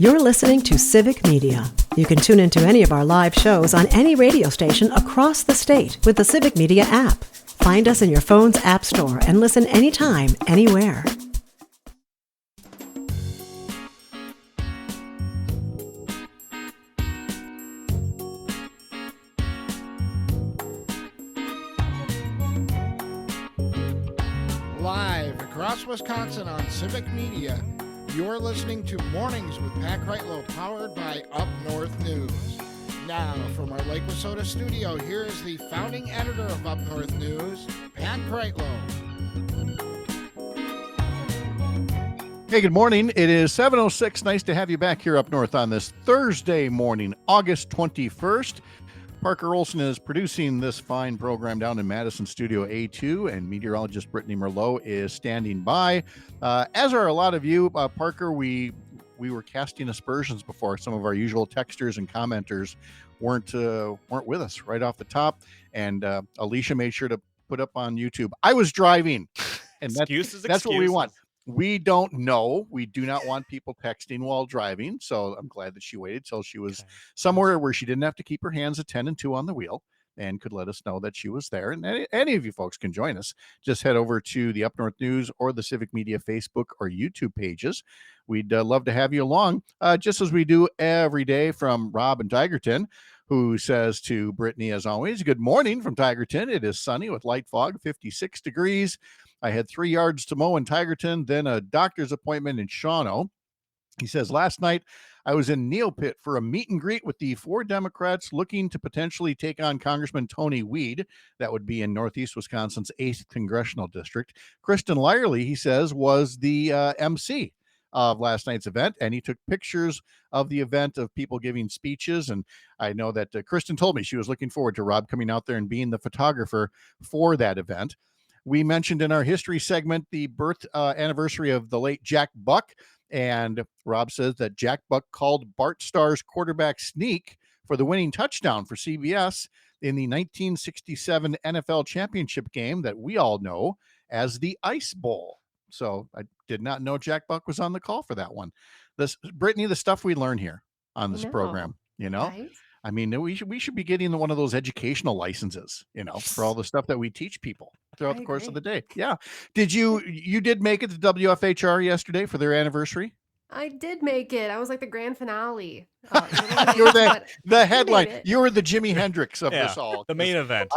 You're listening to Civic Media. You can tune into any of our live shows on any radio station across the state with the Civic Media app. Find us in your phone's app store and listen anytime, anywhere. Live across Wisconsin on Civic Media, you're listening to Mornings with Pat Kreitlow, powered by Up North News. Now, from our Lake Wissota studio, here is the founding editor of Up North News, Pat Kreitlow. Hey, good morning. It is 7:06. Nice to have you back here up north on this Thursday morning, August 21st. Parker Olson is producing this fine program down in Madison Studio A2, and meteorologist Brittany Merlot is standing by. As are a lot of you, Parker, we were casting aspersions before. Some of our usual texters and commenters weren't with us right off the top, and Alicia made sure to put up on YouTube, I was driving, and that's what we want. We don't know. We do not want people texting while driving. So I'm glad that she waited till she was somewhere where she didn't have to keep her hands at 10 and 2 on the wheel and could let us know that she was there. And any of you folks can join us. Just head over to the Up North News or the Civic Media Facebook or YouTube pages. We'd love to have you along, just as we do every day from Rob in Tigerton, who says to Brittany, as always, good morning from Tigerton. It is sunny with light fog, 56 degrees. I had 3 yards to mow in Tigerton, then a doctor's appointment in Shawano. He says, last night I was in Neopit for a meet and greet with the 4 Democrats looking to potentially take on Congressman Tony Weed. That would be in Northeast Wisconsin's 8th Congressional District. Kristen Lyerly, he says, was the MC of last night's event, and he took pictures of the event of people giving speeches. And I know that Kristen told me she was looking forward to Rob coming out there and being the photographer for that event. We mentioned in our history segment the birth anniversary of the late Jack Buck, and Rob says that Jack Buck called Bart Starr's quarterback sneak for the winning touchdown for CBS in the 1967 NFL championship game that we all know as the Ice Bowl. So I did not know Jack Buck was on the call for that one. Brittany, the stuff we learn here on this program, right? I mean, we should be getting one of those educational licenses, for all the stuff that we teach people throughout the course of the day. Yeah. You did make it to WFHR yesterday for their anniversary? I did make it. I was like the grand finale. You were the headline. You were the Jimi Hendrix of this all. The main event.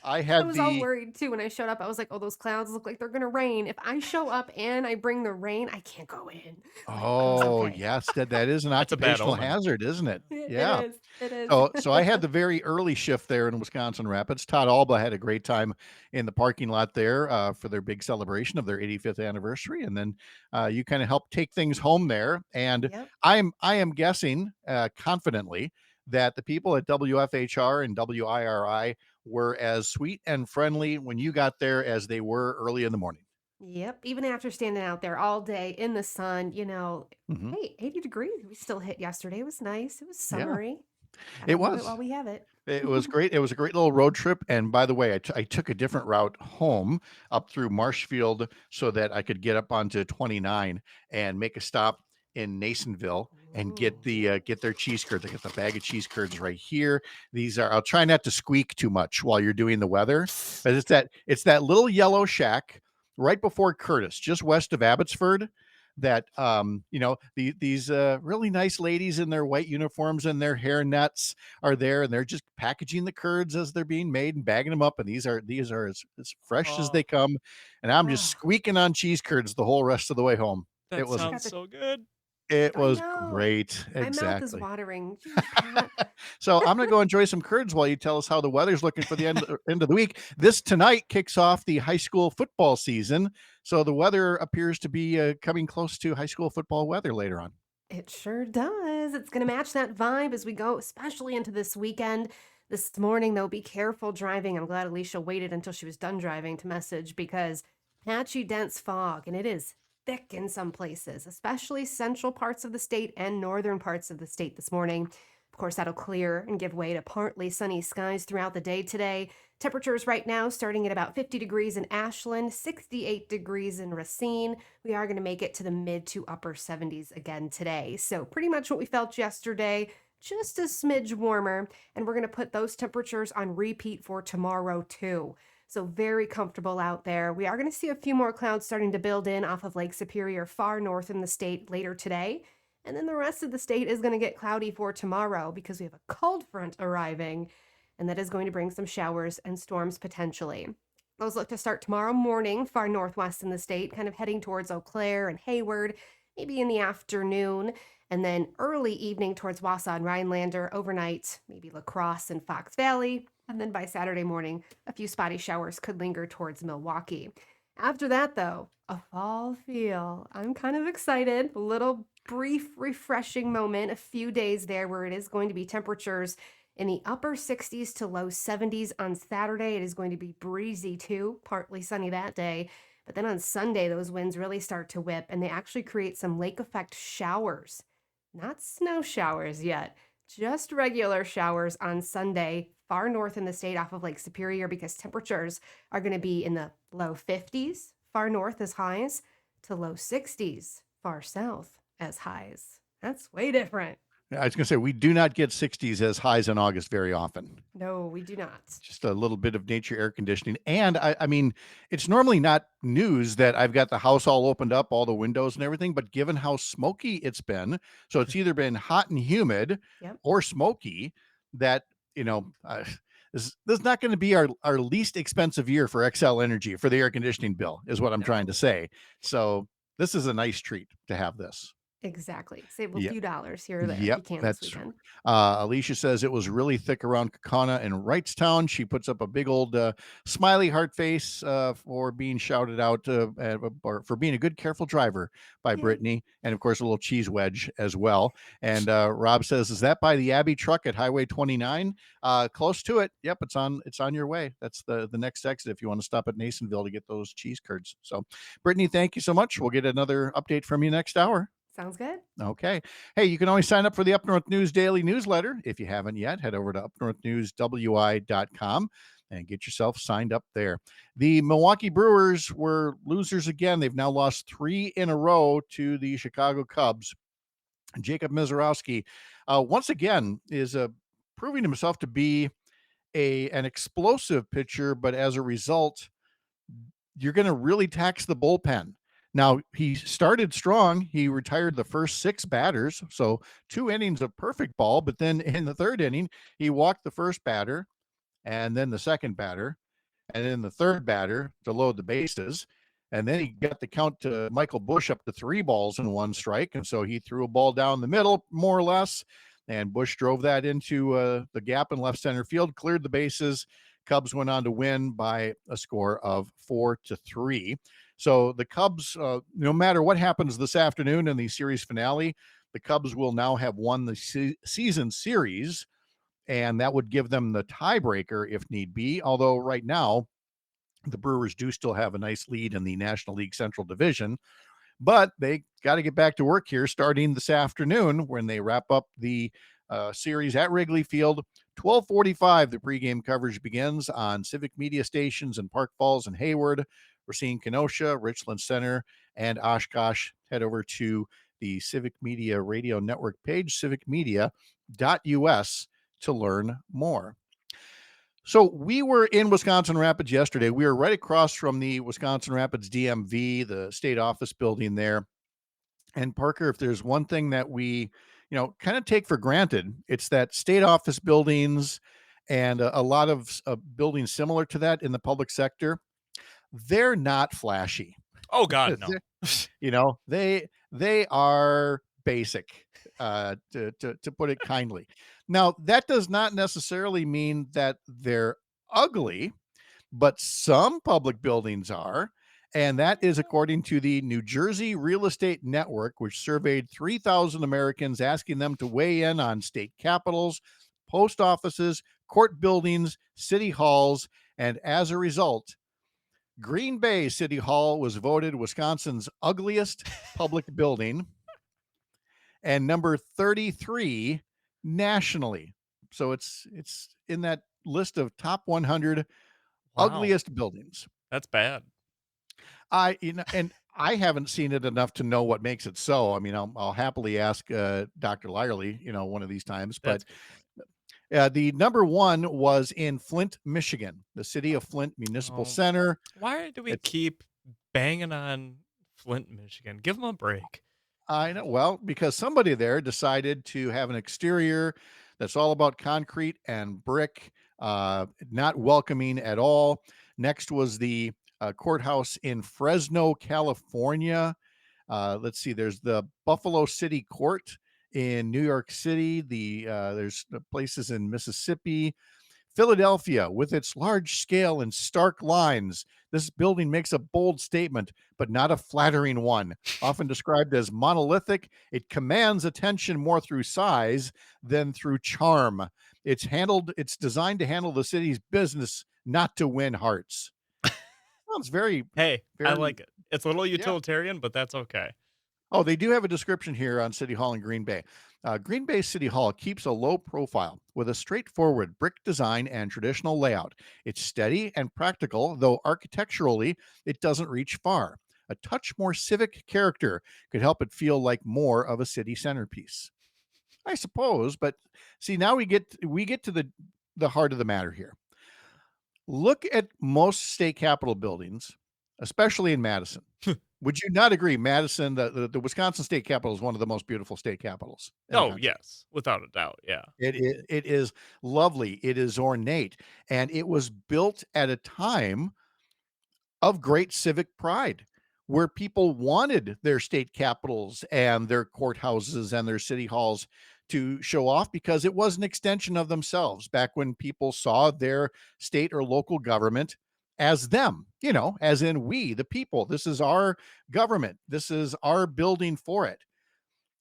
I was all worried too when I showed up. I was like, oh, those clouds look like they're going to rain. If I show up and I bring the rain, I can't go in. Oh, yes. That is an occupational hazard, isn't it? Yeah. It is. So I had the very early shift there in Wisconsin Rapids. Todd Allbaugh had a great time in the parking lot there for their big celebration of their 85th anniversary. And then you kind of helped take things home there. And I am guessing confidently that the people at WFHR and WIRI were as sweet and friendly when you got there as they were early in the morning. Yep. Even after standing out there all day in the sun, hey, 80 degrees. We still hit yesterday. It was nice. It was summery. It was. While we have it. It was great. It was a great little road trip. And by the way, I took a different route home up through Marshfield so that I could get up onto 29 and make a stop in Nasonville and get their cheese curds. I got the bag of cheese curds right here. I'll try not to squeak too much while you're doing the weather, but it's that little yellow shack right before Curtis, just west of Abbotsford, that these really nice ladies in their white uniforms and their hair nets are there, and they're just packaging the curds as they're being made and bagging them up, and these are as fresh as they come, and I'm just squeaking on cheese curds the whole rest of the way home. It sounds so good. It was great. Exactly. My mouth is watering. So I'm going to go enjoy some curds while you tell us how the weather's looking for the end of the week. This tonight kicks off the high school football season. So the weather appears to be coming close to high school football weather later on. It sure does. It's going to match that vibe as we go, especially into this weekend. This morning, though, be careful driving. I'm glad Alicia waited until she was done driving to message, because patchy, dense fog, and it is thick in some places, especially central parts of the state and northern parts of the state this morning. Of course, that'll clear and give way to partly sunny skies throughout the day today. Temperatures right now starting at about 50 degrees in Ashland, 68 degrees in Racine. We are going to make it to the mid to upper 70s again today. So pretty much what we felt yesterday, just a smidge warmer. And we're going to put those temperatures on repeat for tomorrow too. So very comfortable out there. We are going to see a few more clouds starting to build in off of Lake Superior far north in the state later today. And then the rest of the state is going to get cloudy for tomorrow because we have a cold front arriving, and that is going to bring some showers and storms potentially. Those look to start tomorrow morning, far northwest in the state, kind of heading towards Eau Claire and Hayward, maybe in the afternoon, and then early evening towards Wausau and Rhinelander, overnight, maybe La Crosse and Fox Valley, and then by Saturday morning, a few spotty showers could linger towards Milwaukee. After that, though, a fall feel. I'm kind of excited. A little brief, refreshing moment, a few days there where it is going to be temperatures in the upper 60s to low 70s on Saturday. It is going to be breezy too, partly sunny that day. But then on Sunday, those winds really start to whip and they actually create some lake effect showers. Not snow showers yet, just regular showers on Sunday, far north in the state off of Lake Superior, because temperatures are going to be in the low 50s, far north as highs, to low 60s, far south as highs. That's way different. I was going to say, we do not get 60s as highs in August very often. No, we do not. Just a little bit of nature air conditioning. And I mean, it's normally not news that I've got the house all opened up, all the windows and everything, but given how smoky it's been, so it's either been hot and humid or smoky, that, this is not going to be our least expensive year for Xcel Energy for the air conditioning bill, is what I'm trying to say. So this is a nice treat to have this. Exactly. Save a few dollars here or there if Yep, you can that's this weekend. Alicia says it was really thick around Kaukauna and Wrightstown. She puts up a big old smiley heart face for being shouted out or for being a good, careful driver by Brittany, and of course a little cheese wedge as well. And Rob says, "Is that by the Abbey truck at Highway 29? Close to it. Yep, it's on your way. That's the next exit if you want to stop at Nasonville to get those cheese curds." So, Brittany, thank you so much. We'll get another update from you next hour. Sounds good. Okay. Hey, you can always sign up for the Up North News Daily newsletter. If you haven't yet, head over to upnorthnewswi.com and get yourself signed up there. The Milwaukee Brewers were losers again. They've now lost 3 in a row to the Chicago Cubs. Jacob Mizorowski, once again, is proving himself to be an explosive pitcher, but as a result, you're going to really tax the bullpen. Now, he started strong. He retired the first 6 batters, so 2 innings of perfect ball. But then in the 3rd inning, he walked the first batter and then the second batter and then the third batter to load the bases. And then he got the count to Michael Busch up to 3 balls and 1 strike. And so he threw a ball down the middle, more or less. And Busch drove that into the gap in left center field, cleared the bases. Cubs went on to win by a score of 4-3. So the Cubs, no matter what happens this afternoon in the series finale, the Cubs will now have won the season series, and that would give them the tiebreaker if need be. Although right now, the Brewers do still have a nice lead in the National League Central Division, but they got to get back to work here starting this afternoon when they wrap up the series at Wrigley Field. 12:45, the pregame coverage begins on Civic Media stations in Park Falls and Hayward. We're seeing Kenosha, Richland Center, and Oshkosh. Head over to the Civic Media Radio Network page, civicmedia.us, to learn more. So we were in Wisconsin Rapids yesterday. We were right across from the Wisconsin Rapids DMV, the state office building there. And Parker, if there's one thing that we, kind of take for granted, it's that state office buildings and a lot of buildings similar to that in the public sector, they're not flashy. Oh God, no. They are basic, to put it kindly. Now, that does not necessarily mean that they're ugly, but some public buildings are. And that is according to the New Jersey Real Estate Network, which surveyed 3,000 Americans, asking them to weigh in on state capitals, post offices, court buildings, city halls. And as a result, Green Bay City Hall was voted Wisconsin's ugliest public building. And number 33 nationally. So it's in that list of top 100 Wow, ugliest buildings. that's bad. And I haven't seen it enough to know what makes it so. I mean, I'll happily ask Dr. Lyerly, one of these times. But That's good. the number one was in Flint, Michigan, the city of Flint Municipal Oh, Center. why do we It's keep banging on Flint, Michigan? Give them a break. I know well because somebody there decided to have an exterior that's all about concrete and brick, not welcoming at all. Next was the courthouse in Fresno, California. Let's see, there's the Buffalo City Court in New York City. There's the places in Mississippi. Philadelphia, with its large scale and stark lines, this building makes a bold statement, but not a flattering one. Often described as monolithic, it commands attention more through size than through charm. It's designed to handle the city's business, not to win hearts. Sounds very, Hey, I very, like it. It's a little yeah. utilitarian, but that's okay. Oh, they do have a description here on City Hall in Green Bay. Green Bay City Hall keeps a low profile with a straightforward brick design and traditional layout. It's steady and practical, though architecturally it doesn't reach far. A touch more civic character could help it feel like more of a city centerpiece. I suppose, but see now we get to the heart of the matter here. Look at most state capitol buildings, especially in Madison. Would you not agree, Madison, the Wisconsin state capitol is one of the most beautiful state capitals in the Oh, country? yes, without a doubt. Yeah. It is lovely. It is ornate, and it was built at a time of great civic pride, where people wanted their state capitals and their courthouses and their city halls to show off because it was an extension of themselves back when people saw their state or local government as them, as in we, the people. This is our government. This is our building for it.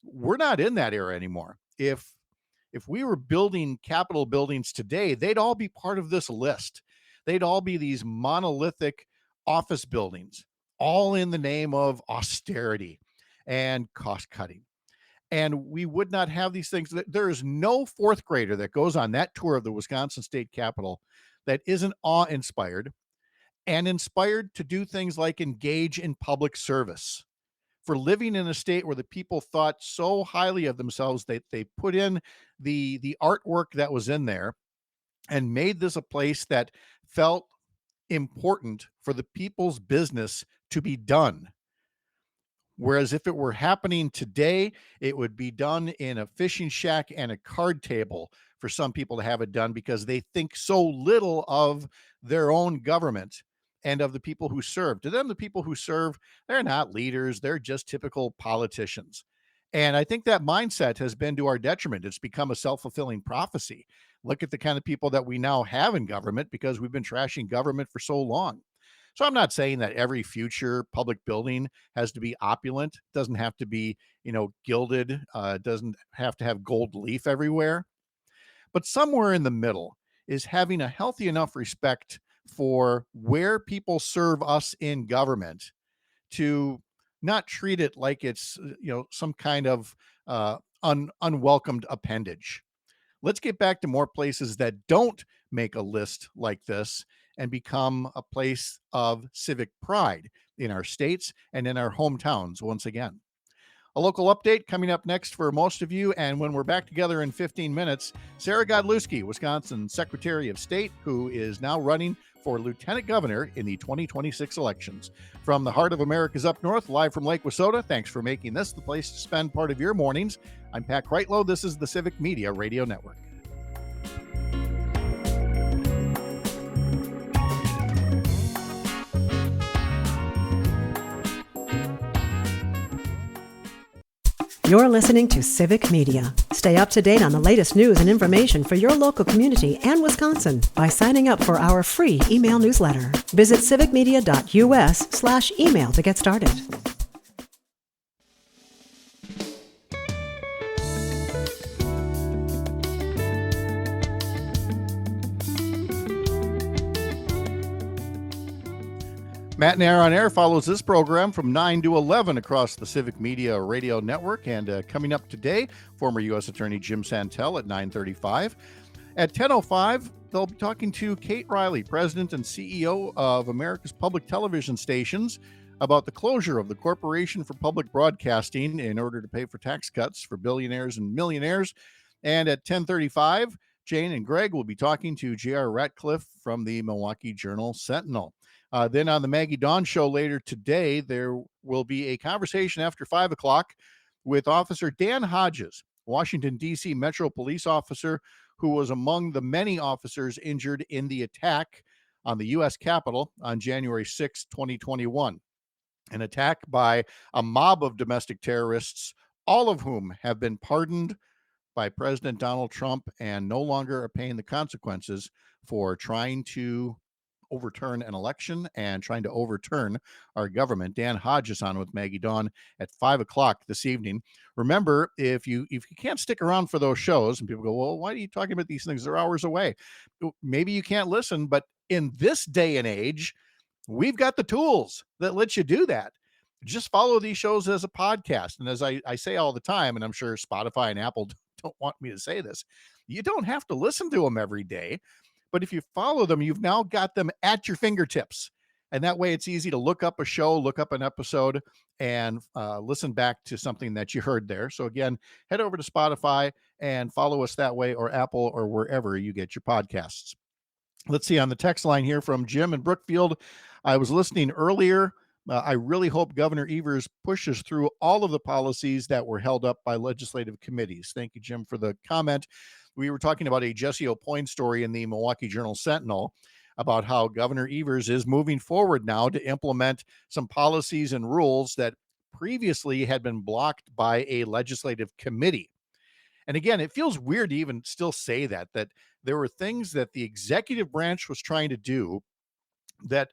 We're not in that era anymore. If we were building Capitol buildings today, they'd all be part of this list. They'd all be these monolithic office buildings, all in the name of austerity and cost cutting. And we would not have these things. There is no fourth grader that goes on that tour of the Wisconsin State Capitol that isn't awe inspired and inspired to do things like engage in public service. For living in a state where the people thought so highly of themselves that they put in the artwork that was in there and made this a place that felt important for the people's business to be done. Whereas if it were happening today, it would be done in a fishing shack and a card table for some people to have it done because they think so little of their own government and of the people who serve. To them, the people who serve, they're not leaders, they're just typical politicians. And I think that mindset has been to our detriment. It's become a self-fulfilling prophecy. Look at the kind of people that we now have in government because we've been trashing government for so long. So I'm not saying that every future public building has to be opulent, doesn't have to be, gilded, doesn't have to have gold leaf everywhere. But somewhere in the middle is having a healthy enough respect for where people serve us in government to not treat it like it's, some kind of unwelcomed appendage. Let's get back to more places that don't make a list like this and become a place of civic pride in our states and in our hometowns once again. A local update coming up next for most of you. And when we're back together in 15 minutes, Sara Godlewski, Wisconsin Secretary of State, who is now running for Lieutenant Governor in the 2026 elections. From the heart of America's Up North, live from Lake Wissota, thanks for making this the place to spend part of your mornings. I'm Pat Kreitlow. This is the Civic Media Radio Network. You're listening to Civic Media. Stay up to date on the latest news and information for your local community and Wisconsin by signing up for our free email newsletter. Visit civicmedia.us/email to get started. Matt and Air on Air follows this program from 9 to 11 across the Civic Media Radio Network. And coming up today, former U.S. Attorney Jim Santel at 9:35. At 10:05, they'll be talking to Kate Riley, President and CEO of America's Public Television Stations, about the closure of the Corporation for Public Broadcasting in order to pay for tax cuts for billionaires and millionaires. And at 10:35, Jane and Greg will be talking to J.R. Ratcliffe from the Milwaukee Journal-Sentinel. Then on the Maggie Dawn Show later today, there will be a conversation after 5 o'clock with Officer Dan Hodges, Washington, D.C. Metro Police officer who was among the many officers injured in the attack on the U.S. Capitol on January 6, 2021. An attack by a mob of domestic terrorists, all of whom have been pardoned by President Donald Trump and no longer are paying the consequences for trying to overturn an election and trying to overturn our government. Dan Hodges on with Maggie Dawn at 5 o'clock this evening. Remember, if you can't stick around for those shows, and people go, well, why are you talking about these things? They're hours away. Maybe you can't listen, but in this day and age, we've got the tools that let you do that. Just follow these shows as a podcast. And as I say all the time, and I'm sure Spotify and Apple don't want me to say this, you don't have to listen to them every day. But if you follow them, you've now got them at your fingertips. And that way it's easy to look up a show, look up an episode, and listen back to something that you heard there. So again, head over to Spotify and follow us that way, or Apple, or wherever you get your podcasts. Let's see on the text line here from Jim in Brookfield. I was listening earlier. I really hope Governor Evers pushes through all of the policies that were held up by legislative committees. Thank you, Jim, for the comment. We were talking about a Jesse Aupoint story in the Milwaukee Journal-Sentinel about how Governor Evers is moving forward now to implement some policies and rules that previously had been blocked by a legislative committee. And again, it feels weird to even still say that there were things that the executive branch was trying to do that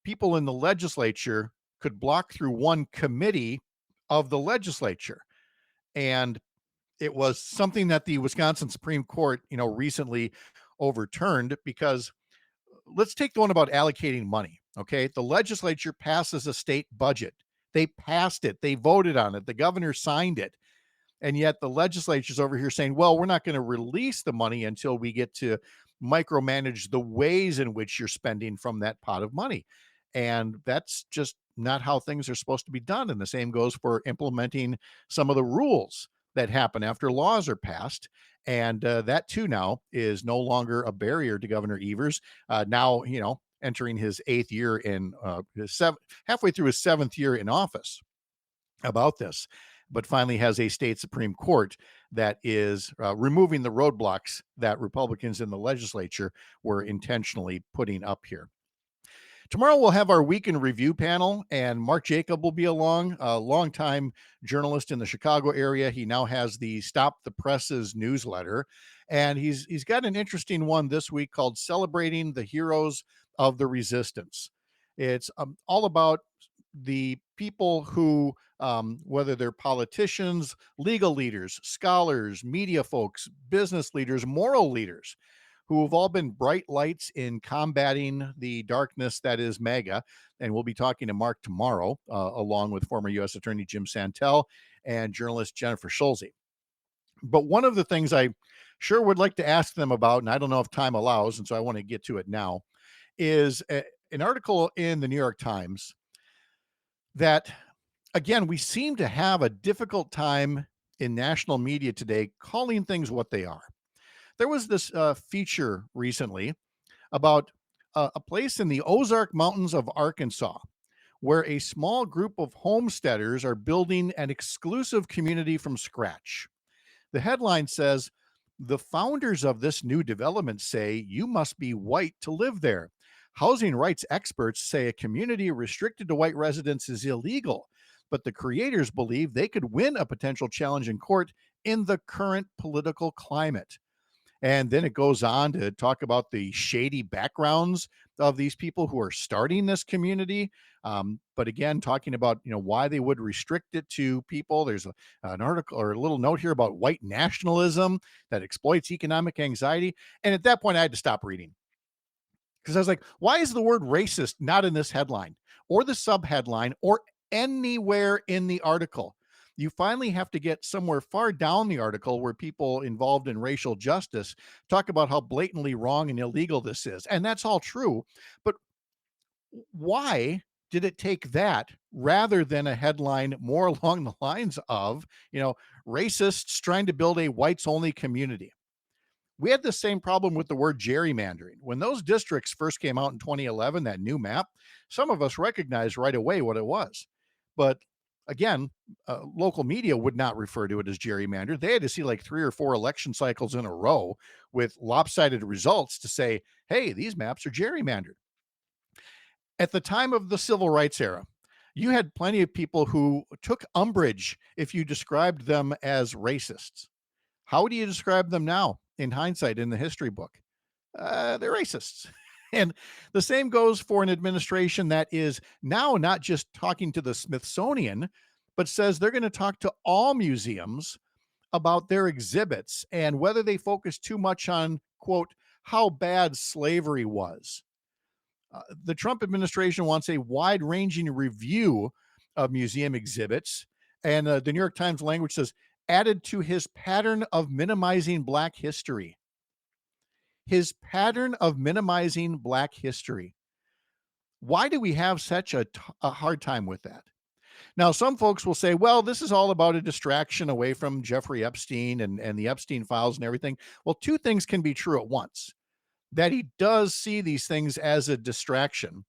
people in the legislature could block through one committee of the legislature. And it was something that the Wisconsin Supreme Court, recently overturned, because let's take the one about allocating money. Okay. The legislature passes a state budget. They passed it. They voted on it. The governor signed it. And yet the legislature's over here saying, well, we're not going to release the money until we get to micromanage the ways in which you're spending from that pot of money. And that's just not how things are supposed to be done. And the same goes for implementing some of the rules that happen after laws are passed. And that too now is no longer a barrier to Governor Evers. Now, entering his eighth year in halfway through his seventh year in office about this, but finally has a state Supreme Court that is removing the roadblocks that Republicans in the legislature were intentionally putting up here. Tomorrow we'll have our weekend review panel, and Mark Jacob will be along, a longtime journalist in the Chicago area. He now has the Stop the Presses newsletter, and he's got an interesting one this week called Celebrating the Heroes of the Resistance. It's all about the people who, whether they're politicians, legal leaders, scholars, media folks, business leaders, moral leaders, who have all been bright lights in combating the darkness that is MAGA. And we'll be talking to Mark tomorrow, along with former U.S. Attorney Jim Santel and journalist Jennifer Schulze. But one of the things I sure would like to ask them about, and I don't know if time allows, and so I want to get to it now, is an article in the New York Times that, again, we seem to have a difficult time in national media today calling things what they are. There was this feature recently about a place in the Ozark Mountains of Arkansas where a small group of homesteaders are building an exclusive community from scratch. The headline says, "The founders of this new development say you must be white to live there. Housing rights experts say a community restricted to white residents is illegal, but the creators believe they could win a potential challenge in court in the current political climate." And then it goes on to talk about the shady backgrounds of these people who are starting this community. But again, talking about, why they would restrict it to people. There's an article or a little note here about white nationalism that exploits economic anxiety. And at that point, I had to stop reading because I was like, why is the word racist not in this headline? or the subheadline or anywhere in the article. You finally have to get somewhere far down the article where people involved in racial justice talk about how blatantly wrong and illegal this is. And that's all true. But why did it take that rather than a headline more along the lines of, racists trying to build a whites only community? We had the same problem with the word gerrymandering. When those districts first came out in 2011, that new map, some of us recognized right away what it was. But again, local media would not refer to it as gerrymandered. They had to see like 3 or 4 election cycles in a row with lopsided results to say, hey, these maps are gerrymandered. At the time of the civil rights era, you had plenty of people who took umbrage if you described them as racists. How do you describe them now in hindsight in the history book? They're racists. And the same goes for an administration that is now not just talking to the Smithsonian, but says they're going to talk to all museums about their exhibits and whether they focus too much on, quote, how bad slavery was. The Trump administration wants a wide ranging review of museum exhibits. And the New York Times language says, added to his pattern of minimizing Black history. His pattern of minimizing Black history. Why do we have such a hard time with that? Now, some folks will say, well, this is all about a distraction away from Jeffrey Epstein and the Epstein files and everything. Well, two things can be true at once. That he does see these things as a distraction,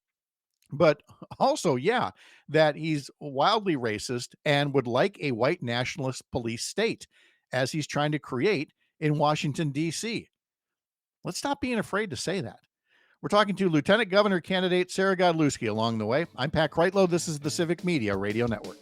but also, yeah, that he's wildly racist and would like a white nationalist police state as he's trying to create in Washington, D.C. Let's stop being afraid to say that. We're talking to Lieutenant Governor candidate Sara Godlewski along the way. I'm Pat Kreitlow. This is the Civic Media Radio Network.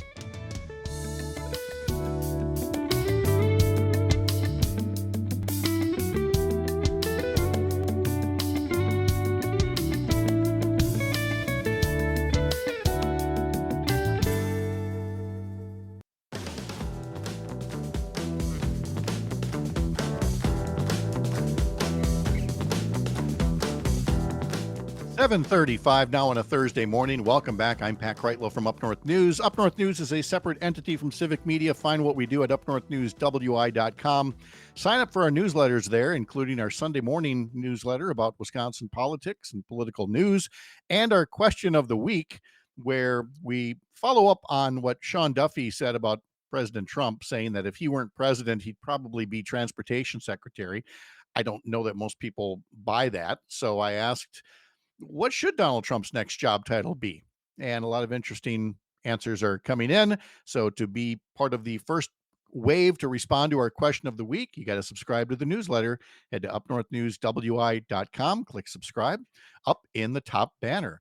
7:35 now on a Thursday morning. Welcome back. I'm Pat Kreitlow from Up North News. Up North News is a separate entity from Civic Media. Find what we do at upnorthnewswi.com. Sign up for our newsletters there, including our Sunday morning newsletter about Wisconsin politics and political news, and our question of the week, where we follow up on what Sean Duffy said about President Trump, saying that if he weren't president, he'd probably be transportation secretary. I don't know that most people buy that. So I asked, what should Donald Trump's next job title be? And a lot of interesting answers are coming in. So to be part of the first wave to respond to our question of the week, you got to subscribe to the newsletter. Head to upnorthnewswi.com, click subscribe up in the top banner.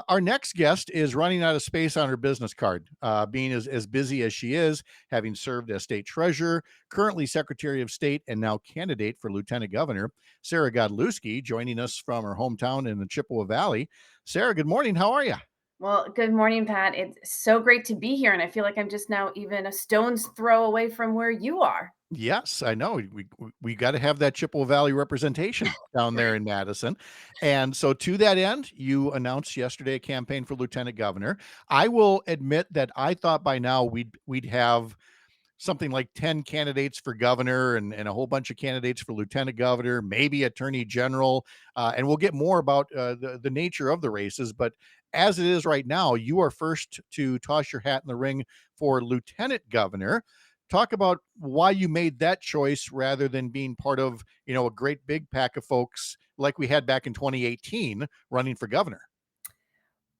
Our next guest is running out of space on her business card, being as busy as she is, having served as state treasurer, currently Secretary of State, and now candidate for lieutenant governor. Sara Godlewski joining us from her hometown in the Chippewa Valley. Sara, good morning. How are you? Well, good morning, Pat. It's so great to be here. And I feel like I'm just now even a stone's throw away from where you are. Yes, I know. We got to have that Chippewa Valley representation down there in Madison. And so to that end, you announced yesterday a campaign for lieutenant governor. I will admit that I thought by now we'd have something like 10 candidates for governor and a whole bunch of candidates for lieutenant governor, maybe attorney general. And we'll get more about the nature of the races. But as it is right now, you are first to toss your hat in the ring for lieutenant governor. Talk about why you made that choice rather than being part of, a great big pack of folks like we had back in 2018 running for governor.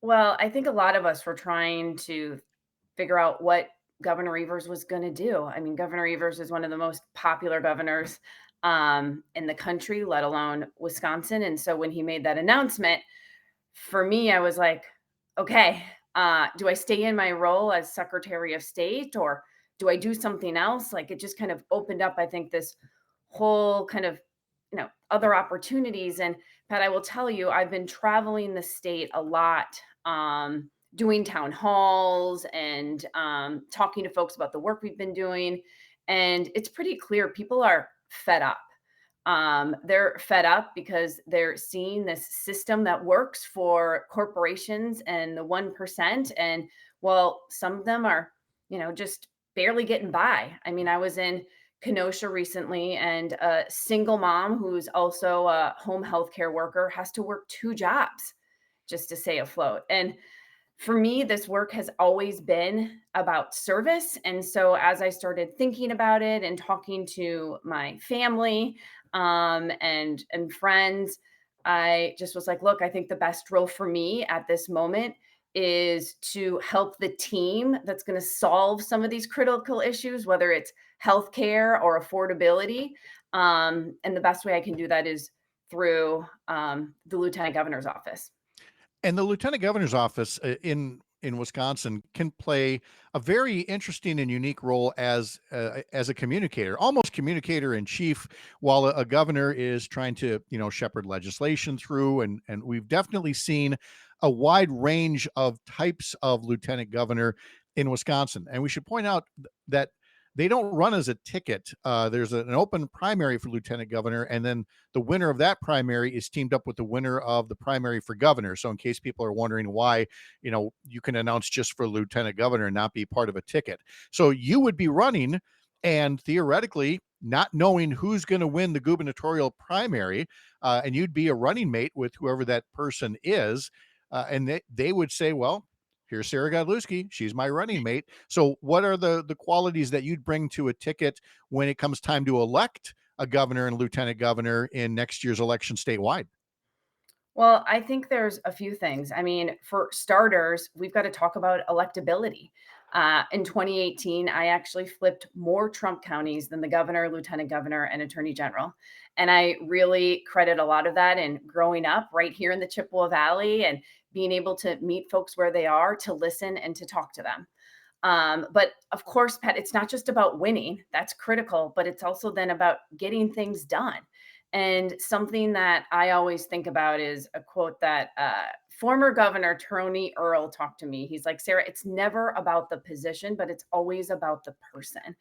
Well, I think a lot of us were trying to figure out what Governor Evers was going to do. I mean, Governor Evers is one of the most popular governors in the country, let alone Wisconsin. And so when he made that announcement, for me, I was like, okay, do I stay in my role as Secretary of State or do I do something else? Like it just kind of opened up, I think, this whole kind of, other opportunities. And Pat, I will tell you, I've been traveling the state a lot, doing town halls and talking to folks about the work we've been doing. And it's pretty clear people are fed up. They're fed up because they're seeing this system that works for corporations and the 1%. And well, some of them are, just barely getting by. I mean, I was in Kenosha recently, and a single mom who's also a home healthcare worker has to work two jobs just to stay afloat. And for me, this work has always been about service. And so as I started thinking about it and talking to my family and friends, I just was like, look, I think the best role for me at this moment is to help the team that's going to solve some of these critical issues, whether it's healthcare or affordability. And the best way I can do that is through the lieutenant governor's office. And the lieutenant governor's office in Wisconsin can play a very interesting and unique role as a communicator, almost communicator in chief, while a governor is trying to shepherd legislation through. And we've definitely seen a wide range of types of lieutenant governor in Wisconsin. And we should point out that they don't run as a ticket. There's an open primary for lieutenant governor, and then the winner of that primary is teamed up with the winner of the primary for governor. So in case people are wondering why, you can announce just for lieutenant governor and not be part of a ticket. So you would be running and theoretically not knowing who's going to win the gubernatorial primary, and you'd be a running mate with whoever that person is. And they would say, well, here's Sara Godlewski. She's my running mate. So what are the qualities that you'd bring to a ticket when it comes time to elect a governor and lieutenant governor in next year's election statewide? Well, I think there's a few things. I mean, for starters, we've got to talk about electability. In 2018, I actually flipped more Trump counties than the governor, lieutenant governor, and attorney general. And I really credit a lot of that in growing up right here in the Chippewa Valley and being able to meet folks where they are, to listen and to talk to them. But of course, Pat, it's not just about winning. That's critical, but it's also then about getting things done. And something that I always think about is a quote that former Governor Tony Earl talked to me. He's like, Sara, it's never about the position, but it's always about the person.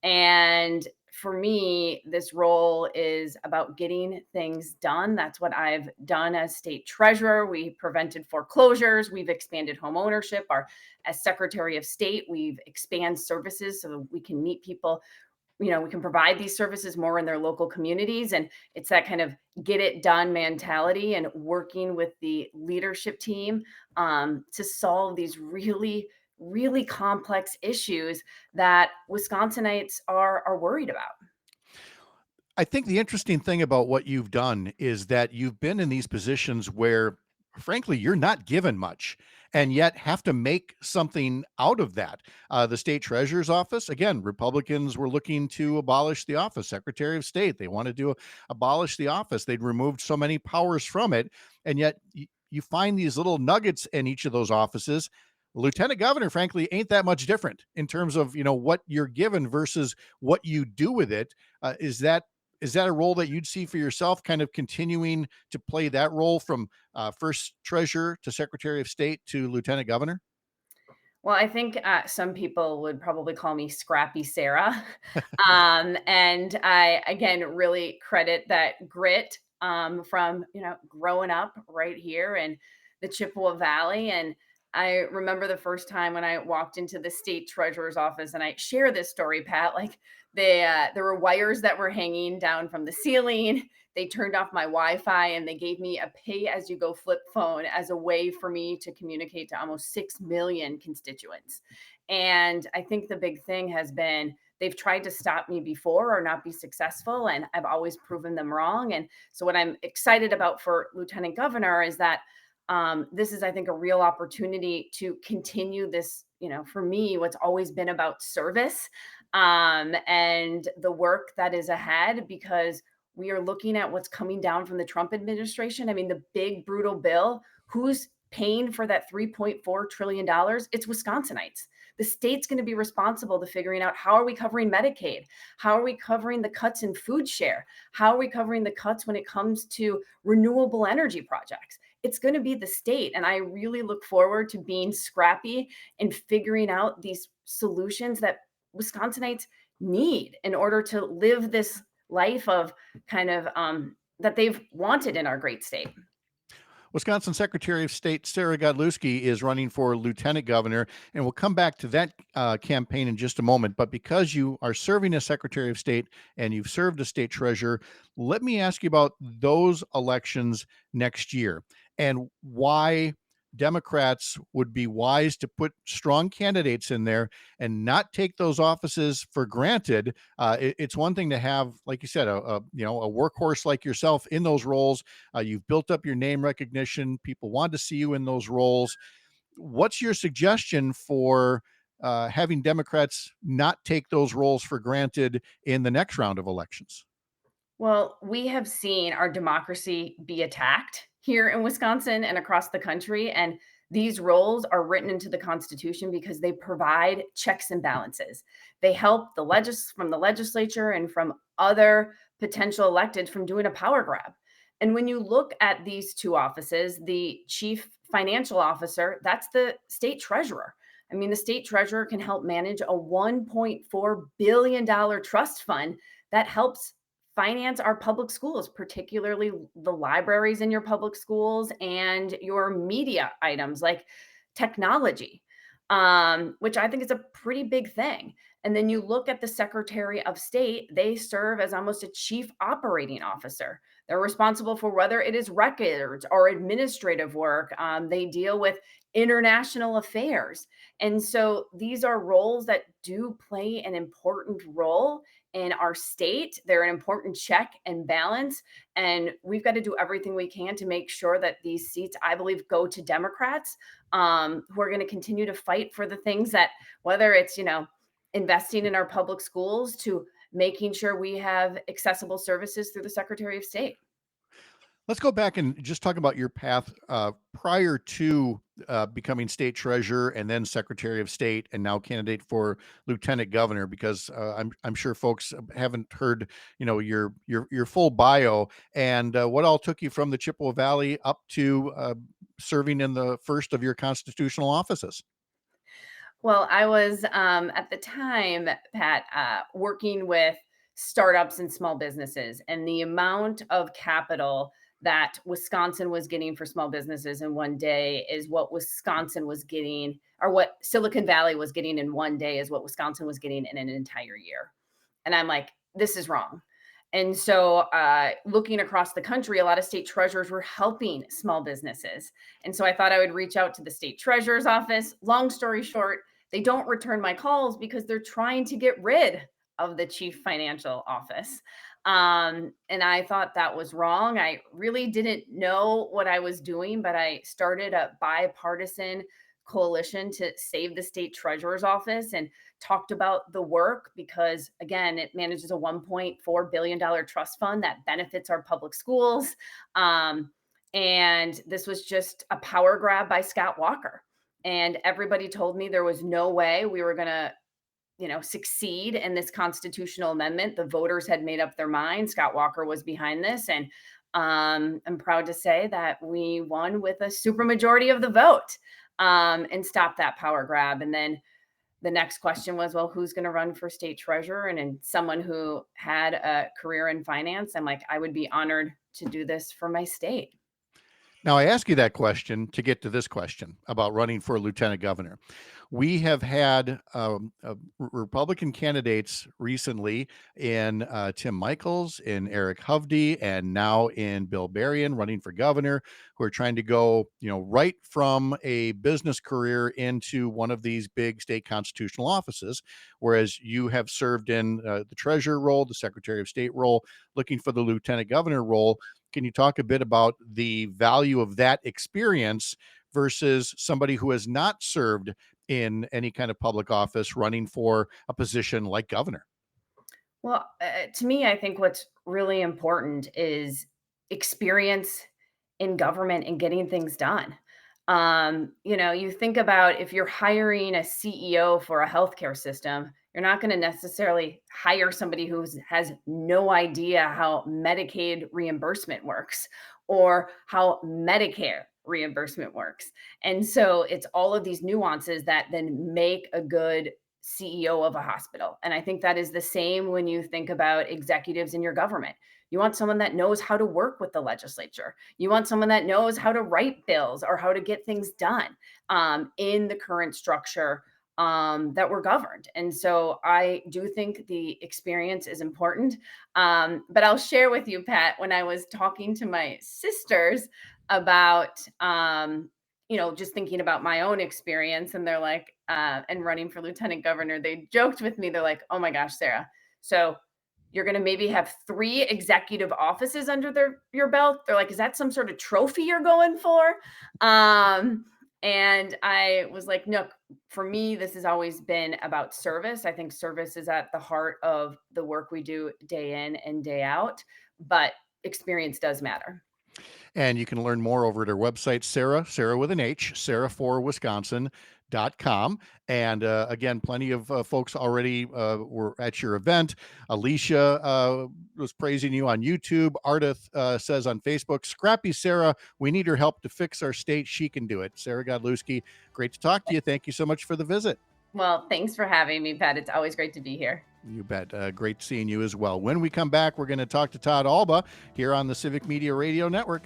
And for me, this role is about getting things done. That's what I've done as state treasurer. We prevented foreclosures. We've expanded home ownership. As Secretary of State, we've expanded services so that we can meet people. We can provide these services more in their local communities. And it's that kind of get it done mentality and working with the leadership team to solve these really, really complex issues that Wisconsinites are worried about. I think the interesting thing about what you've done is that you've been in these positions where, frankly, you're not given much and yet have to make something out of that. The state treasurer's office, again, Republicans were looking to abolish the office. Secretary of State, they wanted to abolish the office. They'd removed so many powers from it. And yet you find these little nuggets in each of those offices. Lieutenant governor, frankly, ain't that much different in terms of, what you're given versus what you do with it. Is that a role that you'd see for yourself, kind of continuing to play that role from first treasurer to Secretary of State to lieutenant governor? Well, I think some people would probably call me Scrappy Sara. And I, again, really credit that grit from, growing up right here in the Chippewa Valley. And I remember the first time when I walked into the state treasurer's office, and I share this story, Pat, like there were wires that were hanging down from the ceiling. They turned off my Wi-Fi and they gave me a pay-as-you-go flip phone as a way for me to communicate to almost 6 million constituents. And I think the big thing has been they've tried to stop me before or not be successful, and I've always proven them wrong. And so what I'm excited about for lieutenant governor is that this is, I think, a real opportunity to continue this, for me, what's always been about service and the work that is ahead, because we are looking at what's coming down from the Trump administration. I mean, the big, brutal bill, who's paying for that $3.4 trillion? It's Wisconsinites. The state's going to be responsible to figuring out, how are we covering Medicaid? How are we covering the cuts in food share? How are we covering the cuts when it comes to renewable energy projects? It's going to be the state. And I really look forward to being scrappy and figuring out these solutions that Wisconsinites need in order to live this life of kind of that they've wanted in our great state. Wisconsin Secretary of State Sara Godlewski is running for lieutenant governor, and we'll come back to that campaign in just a moment. But because you are serving as Secretary of State and you've served as state treasurer, let me ask you about those elections next year and why Democrats would be wise to put strong candidates in there and not take those offices for granted. It's one thing to have, like you said, a workhorse like yourself in those roles. You've built up your name recognition. People want to see you in those roles. What's your suggestion for having Democrats not take those roles for granted in the next round of elections? Well, we have seen our democracy be attacked here in Wisconsin and across the country. And these roles are written into the Constitution because they provide checks and balances. They help from the legislature and from other potential electeds from doing a power grab. And when you look at these two offices, the chief financial officer, that's the state treasurer. I mean, the state treasurer can help manage a $1.4 billion trust fund that helps finance our public schools, particularly the libraries in your public schools and your media items like technology, which I think is a pretty big thing. And then you look at the Secretary of State, they serve as almost a chief operating officer. They're responsible for whether it is records or administrative work. They deal with international affairs. And so these are roles that do play an important role in our state. They're an important check and balance. And we've got to do everything we can to make sure that these seats, I believe, go to Democrats who are going to continue to fight for the things that, whether it's, investing in our public schools to making sure we have accessible services through the Secretary of State. Let's go back and just talk about your path prior to becoming state treasurer and then Secretary of State and now candidate for lieutenant governor, because I'm sure folks haven't heard your full bio and what all took you from the Chippewa Valley up to serving in the first of your constitutional offices. Well, I was at the time, Pat, working with startups and small businesses, and the amount of capital that Wisconsin was getting for small businesses in one day is what Wisconsin was getting, or what Silicon Valley was getting in one day is what Wisconsin was getting in an entire year. And I'm like, this is wrong. And so looking across the country, a lot of state treasurers were helping small businesses. And so I thought I would reach out to the state treasurer's office. Long story short, they don't return my calls because they're trying to get rid of the chief financial office. And I thought that was wrong. I really didn't know what I was doing, but I started a bipartisan coalition to save the state treasurer's office and talked about the work because, again, it manages a $1.4 billion trust fund that benefits our public schools. And this was just a power grab by Scott Walker. And everybody told me there was no way we were going to succeed in this constitutional amendment. The voters had made up their mind. Scott Walker was behind this. And I'm proud to say that we won with a supermajority of the vote and stopped that power grab. And then the next question was, well, who's going to run for state treasurer? And someone who had a career in finance, I'm like, I would be honored to do this for my state. Now, I ask you that question to get to this question about running for lieutenant governor. We have had Republican candidates recently in Tim Michels, in Eric Hovde, and now in Bill Berrien running for governor, who are trying to go, right from a business career into one of these big state constitutional offices, whereas you have served in the treasurer role, the Secretary of State role, looking for the lieutenant governor role. Can you talk a bit about the value of that experience versus somebody who has not served in any kind of public office running for a position like governor? Well, to me, I think what's really important is experience in government and getting things done. You think about if you're hiring a CEO for a healthcare system, you're not going to necessarily hire somebody who has no idea how Medicaid reimbursement works or how Medicare reimbursement works. And so it's all of these nuances that then make a good CEO of a hospital. And I think that is the same when you think about executives in your government. You want someone that knows how to work with the legislature. You want someone that knows how to write bills or how to get things done in the current structure that we're governed. And so I do think the experience is important. But I'll share with you, Pat, when I was talking to my sisters about, just thinking about my own experience, and they're like, and running for lieutenant governor, they joked with me. They're like, oh my gosh, Sarah. So you're going to maybe have 3 executive offices under your belt. They're like, is that some sort of trophy you're going for? And I was like, no, for me, this has always been about service. I think service is at the heart of the work we do day in and day out, but experience does matter. And you can learn more over at our website, Sarah with an H, Sarah4Wisconsin.com. And again, plenty of folks already were at your event. Alicia was praising you on YouTube. Ardith says on Facebook, scrappy Sarah, we need her help to fix our state. She can do it. Sara Godlewski, great to talk to you. Thank you so much for the visit. Well, thanks for having me, Pat. It's always great to be here. You bet. Great seeing you as well. When we come back, we're going to talk to Todd Allbaugh here on the Civic Media Radio Network.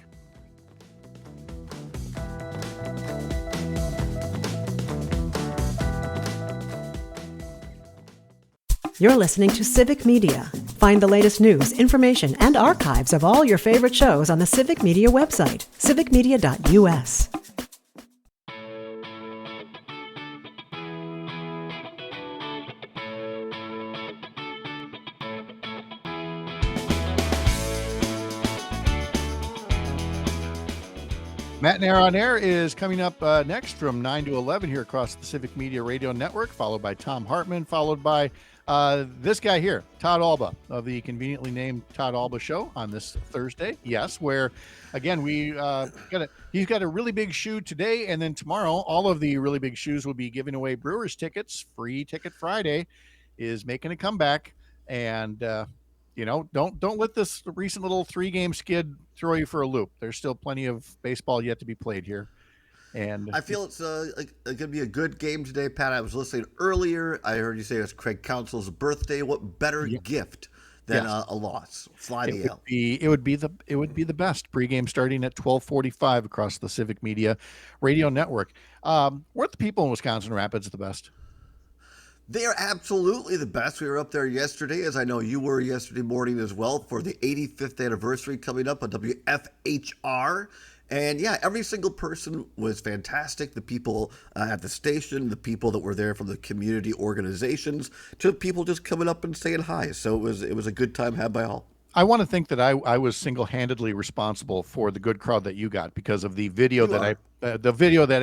You're listening to Civic Media. Find the latest news, information, and archives of all your favorite shows on the Civic Media website, civicmedia.us. Matt and Air on Air is coming up next from 9 to 11 here across the Civic Media Radio Network, followed by Tom Hartman, followed by this guy here, Todd Allbaugh of the conveniently named Todd Allbaugh Show on this Thursday. Yes, where, again, he's got a really big shoe today, and then tomorrow, all of the really big shoes will be giving away Brewers tickets. Free Ticket Friday is making a comeback, and don't let this recent little 3-game skid throw you for a loop. There's still plenty of baseball yet to be played here. And I feel it's going to be a good game today, Pat. I was listening earlier. I heard you say it's Craig Counsell's birthday. What better gift than a loss? Fly the L. It would be the best. Pregame starting at 12:45 across the Civic Media Radio Network. Weren't the people in Wisconsin Rapids the best? They are absolutely the best. We were up there yesterday, as I know you were yesterday morning as well, for the 85th anniversary coming up on WFHR. And yeah, every single person was fantastic. The people at the station, the people that were there from the community organizations, to people just coming up and saying hi. So it was a good time had by all. I want to think that I was single-handedly responsible for the good crowd that you got because of the video that I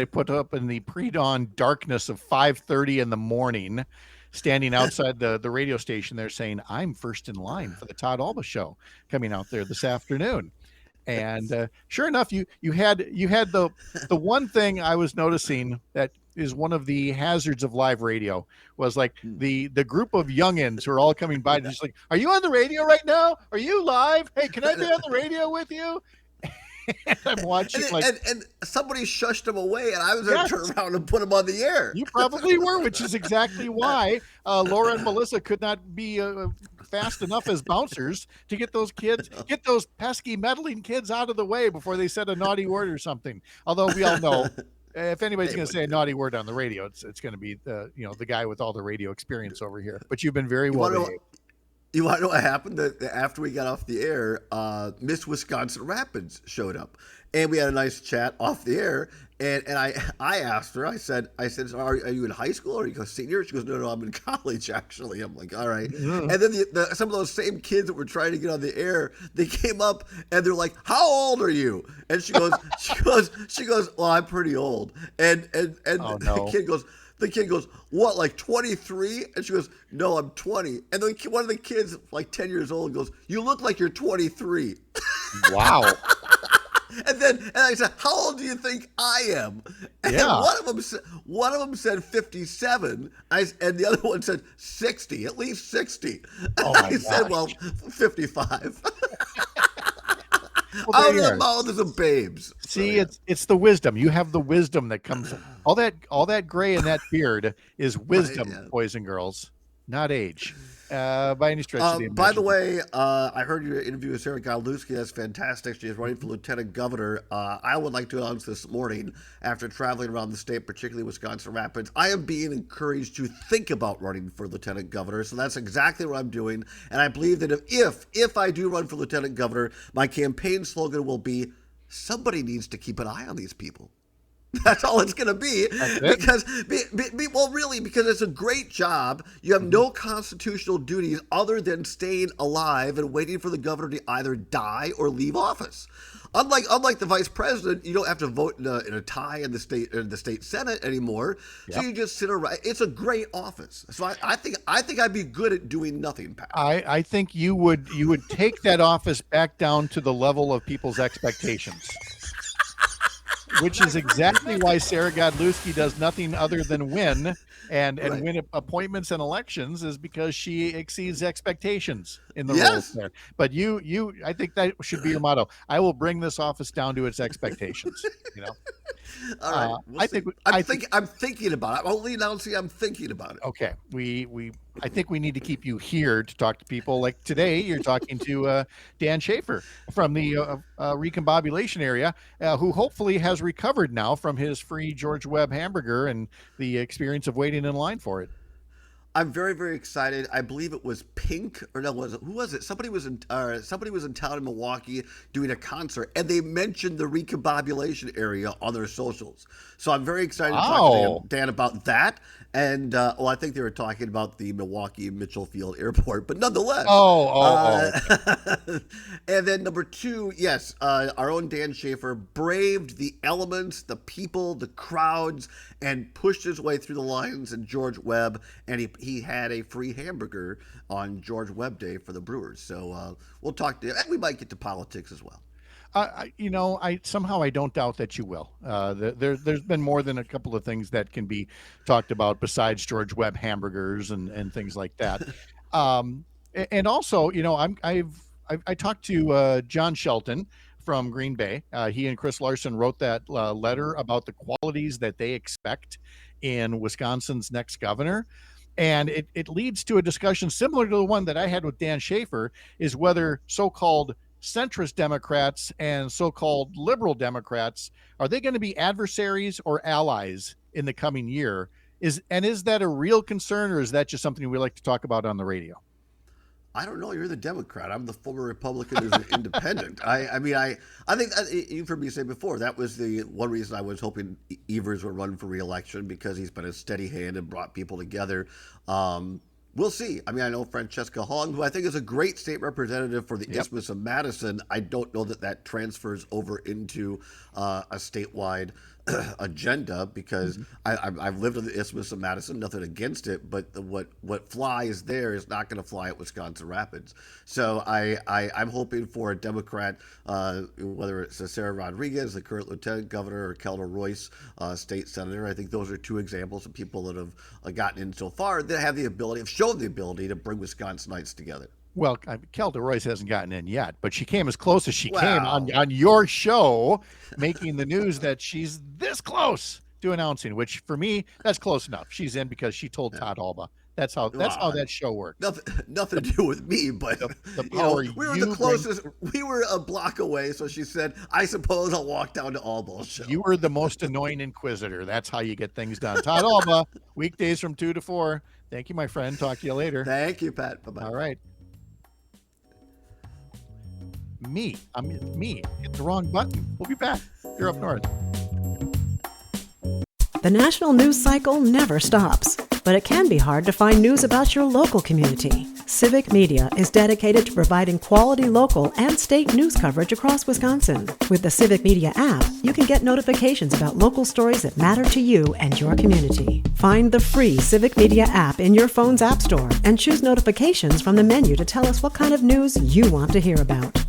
put up in the pre-dawn darkness of 5:30 in the morning, standing outside the radio station there saying, I'm first in line for the Todd Allbaugh Show coming out there this afternoon. And sure enough, you had the one thing I was noticing that is one of the hazards of live radio was like the group of youngins who are all coming by and just like, are you on the radio right now? Are you live? Hey, can I be on the radio with you? And I'm watching and somebody shushed him away, and I was going to turn around and put him on the air. You probably were, which is exactly why Laura and Melissa could not be fast enough as bouncers to get those pesky meddling kids out of the way before they said a naughty word or something. Although we all know if anybody's going to say a naughty word on the radio, it's going to be the guy with all the radio experience over here. But you've been very well behaved. You want to know what happened? After we got off the air, Miss Wisconsin Rapids showed up, and we had a nice chat off the air. And I asked her, I said, are you in high school or are you a senior? She goes, no, I'm in college actually. I'm like, all right. Mm-hmm. And then some of those same kids that were trying to get on the air, they came up and they're like, how old are you? And she goes, well, I'm pretty old. And oh, no. The kid goes, what, like 23? And she goes, no, I'm 20. And then one of the kids, like 10 years old, goes, you look like you're 23. Wow. And I said, how old do you think I am? And one of them said 57. And the other one said 60, at least 60. Oh my I said, well, 55. Well, Out of there the you are. mouths of babes. See, Brilliant. it's the wisdom. You have the wisdom that comes. All that gray in that beard is Right, wisdom, yeah. boys and girls, not age, by any stretch of the By the imagination. way, I heard your interview with Sara Godlewski. That's fantastic. She is running for lieutenant governor. I would like to announce this morning, after traveling around the state, particularly Wisconsin Rapids, I am being encouraged to think about running for lieutenant governor. So that's exactly what I'm doing. And I believe that if I do run for lieutenant governor, my campaign slogan will be, somebody needs to keep an eye on these people. That's all it's going to be. That's it. Because, really, because it's a great job. You have no constitutional duties other than staying alive and waiting for the governor to either die or leave office. Unlike the vice president, you don't have to vote in a tie in the state senate anymore. So Yep. you just sit around. It's a great office. So I think I'd be good at doing nothing, Pat. I think you would take that office back down to the level of people's expectations. Which is exactly why Sara Godlewski does nothing other than win and Right. win appointments and elections, is because she exceeds expectations in the Yes. roles there. But I think that should be your motto. I will bring this office down to its expectations. You know. All right. We'll I see. think I'm thinking about it. I'm only announcing I'm thinking about it. Okay, I think we need to keep you here to talk to people. Like today, you're talking to Dan Schaefer from the recombobulation area, who hopefully has recovered now from his free George Webb hamburger and the experience of waiting in line for it. I'm very, very excited. I believe it was Pink, or no, who was it? Somebody was in town in Milwaukee doing a concert, and they mentioned the recombobulation area on their socials. So I'm very excited to talk to Dan about that. And I think they were talking about the Milwaukee Mitchell Field Airport, but nonetheless. And then number two, yes, our own Dan Schaefer braved the elements, the people, the crowds, and pushed his way through the lines in George Webb, and he had a free hamburger on George Webb Day for the Brewers. So we'll talk to him, and we might get to politics as well. I don't doubt that you will. There's been more than a couple of things that can be talked about besides George Webb hamburgers and things like that. And also, I talked to John Shelton from Green Bay. He and Chris Larson wrote that letter about the qualities that they expect in Wisconsin's next governor. And it leads to a discussion similar to the one that I had with Dan Schaefer, is whether so-called centrist Democrats and so-called liberal Democrats, are they going to be adversaries or allies in the coming year? Is that a real concern, or is that just something we like to talk about on the radio? I don't know. You're the Democrat. I'm the former Republican who's an independent. I think you've heard me say before, that was the one reason I was hoping Evers would run for re-election, because he's been a steady hand and brought people together. We'll see. I know Francesca Hong, who I think is a great state representative for the Isthmus of Madison. I don't know that transfers over into a statewide agenda, because I've lived in the Isthmus of Madison, nothing against it, but what flies there is not going to fly at Wisconsin Rapids. So I'm hoping for a Democrat, whether it's Sara Rodriguez, the current lieutenant governor, or Kelda Royce, state senator. I think those are two examples of people that have gotten in so far that have shown the ability to bring Wisconsinites together. Well, Kelda Royce hasn't gotten in yet, but she came as close as she came on your show, making the news that she's this close to announcing, which for me, that's close enough. She's in because she told Todd Allbaugh. That's how that show works. Nothing to do with me, but the power we were the closest. We were a block away, so she said, "I suppose I'll walk down to Allbaugh's show." You were the most annoying inquisitor. That's how you get things done. Todd Allbaugh, weekdays from 2 to 4. Thank you, my friend. Talk to you later. Thank you, Pat. Bye-bye. All right. Hit the wrong button. We'll be back. You're up north. The national news cycle never stops, but it can be hard to find news about your local community. Civic Media is dedicated to providing quality local and state news coverage across Wisconsin. With the Civic Media app, you can get notifications about local stories that matter to you and your community. Find the free Civic Media app in your phone's app store and choose notifications from the menu to tell us what kind of news you want to hear about.